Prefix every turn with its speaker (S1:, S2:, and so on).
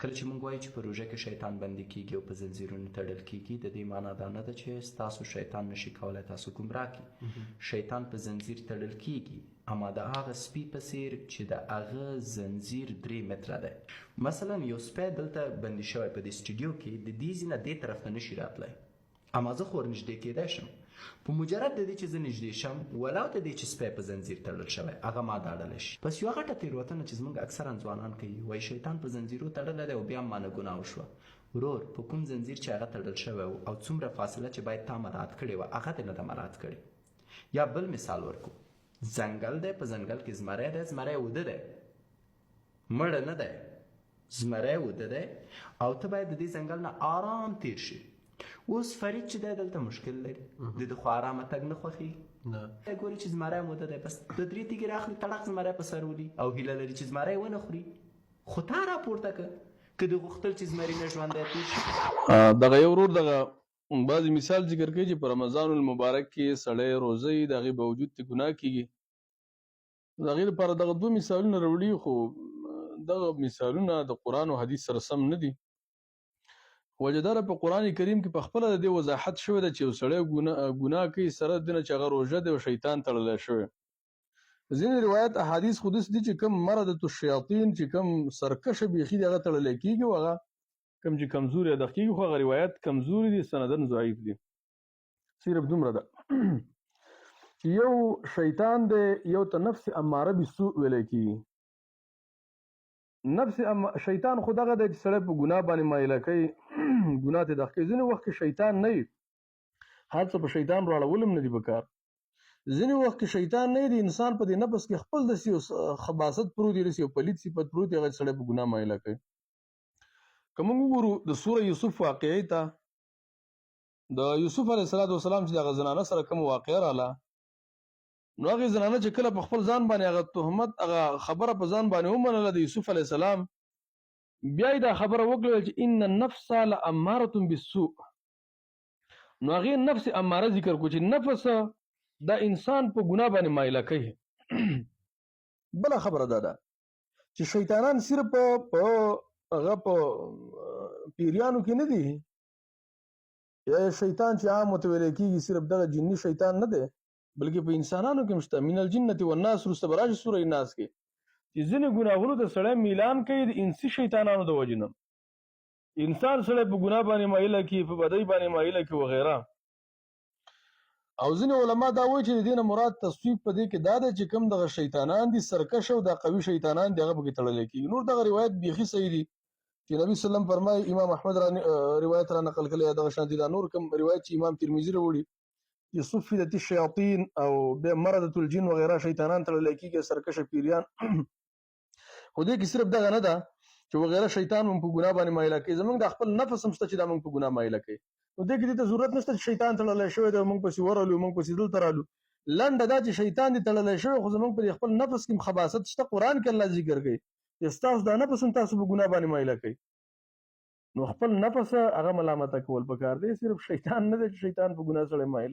S1: کله چې موږ وایو چې په روژه کې شیطان بندي کیږي او په زنځیرونو تړل کیږي، د دې معنا دا نه ده چې ستاسو شیطان نشي کولی تاسو ګمراه کړي. شیطان په زنځیر تړل کیږي، اما د هغه سپي په څیر چې د هغه زنځیر 3 متره دی. مثلا یو سپی دلته بندي شوی په دې سټوډیو کې، د دې ځای نه دې طرف ته نشي راتلی، اما زه خو ورنږدې کیدای شم. په مجرد د دې چې زه نږدې شم، ولاو د دې چې سپی په زنځیر تړل شوی، هغه ما داړلی شي. بس یوه غټه تېروتنه چې زموږ اکثرا ځوانان کوي، وایي شیطان په زنځیرو تړلی دی او بیا مانه ګناه وشوه. ورور، په کوم زنځیر چې هغه تړل شوی او څومره فاصله چې باید تا مراعات کړې وه، هغه دې نه ده مراعات کړې. یا بل مثال ورکو، ځنګل دی، په ځنګل کې زمری دی، زمری اوده دی، مړه نه دی، زمری اوده دی او ته باید د دې ځنګل نه آرام تیر شي. اوس فرید چې دی دلته مشکل لري، د ده خو آرامه تګ نه خوښېږي. ګوري چې زمری موده دی، بس د 3 تیږې راخلي، تړق زمری په سر ولي او هیله لري چې زمری ونه خوري. خو تا راپورته که دې غوښتل چې زمري نه ژوندی تېر شي.
S2: دغه یو ورور دغه بعضې مثال ذکر کوي چې په رمضان المبارک کې سړی روزه یي، د هغې باوجود ته ګناه کېږي. د هغې لپاره دغه 2 مثالونه راوړي، خو دغه مثالونه د قرآن او حدیث سره سم نه دي. وجه دا ده په قرآن کریم کې په خپله د دې وضاحت شوې ده چې یو سړی ګناه کوي سره د دې نه چې هغه روژه دی او شیطان تړلی شوی. ځینې روایت احادیث خو داسې دي چې کوم مردة الشیاطین چې کوم سرکشه بیخي دی هغه تړلی کېږي، او هغه کوم چې کمزوري ادا کېږي، خو هغه روایت کمزوري دي، سندن ضعیف دي. صرف دومره ده چې یو شیطان دی، یو ته نفس اماره بالسوء ویلی کېږي. شیطان خو دغه دی چې سړی په ګناه باندې مایله کوي، ګناه ته داخل کوي. ځینې وخت کې شیطان نه وي، هر څه په شیطان راړول هم نه دي پکار. ځینې وخت کې شیطان نه وي، د انسان په دې نفس کې خپل داسې یو خباثت پروت وي، داسې یو پلید صفت پروت وي، هغه سړی په ګناه مایله کوي. که موږ وګورو د سوره یوسف واقعې ته، د یوسف علیه السلام چې د هغه زنانه سره کوم واقعه راغله، نو هغې زنانه چې کله په خپل ځان باندې هغه تهمت، هغه خبره په ځان باندې ومنله د یوسف علیه السلام، بیا یې دا خبره وکړله چې ان النفس لاماره بالسوء. نو هغې نفس اماره ذکر کړو چې نفس دا انسان په ګناه باندې مایله کوي. بله خبره دا ده چې شیطانان صرف هغه په پیریانو کې نه دي، یا شیطان چې عام ورته ویلی کېږي صرف دغه جني شیطان نه دی، بلکې په انسانانو کې هم شته. من الجنة والناس وروسته به راشي سوره الناس کې چې ځینې ګناهونو ته سړی میلان کوي د انسي شیطانانو د وجې نه. انسان سړی په ګناه باندې مایله کړي، په بدۍ باندې مایله کړي وغیره. او ځینې علما دا وایي چې د دې نه مراد تصویب په دې کې دا دی چې کوم دغه شیطانان دي سرکش او دا قوي شیطانان دي، هغه پکې تړلی کېږي. نور دغه روایت بیخي صحیح دي چې نبي صلی الله علیه وسلم فرمایي، امام احمد روایت را نقل کړی، دغه شانتې دا نور کوم روایت چې امام ترمذي راوړي چې صفدت الشیاطین او بیا مردة الجن وغیره شیطانان تړلی کېږي، سرکشه پیریان. خو دې کې صرف دغه نه ده چې وغیره شیطان موږ په ګناه باندې مایله کوي، زموږ د خپل نفس هم شته چې دا موږ په ګناه مایله کوي. نو دې کې دې ته ضرورت نشته چې شیطان تړلی شوی دی او موږ پسې ورغلو، موږ پسې دلته رالو. لنډه دا چې شیطان دې تړلی شوی، خو زموږ په خپل نفس کې خباثت شته. قرآن کې الله ذکر کوي چې ستاسو دا نفس هم تاسو په ګناه باندې مایله کوي. نو خپل نفس هغه ملامته کول پکار دی، صرف شیطان نه دی چې شیطان په ګناه سړی مایله.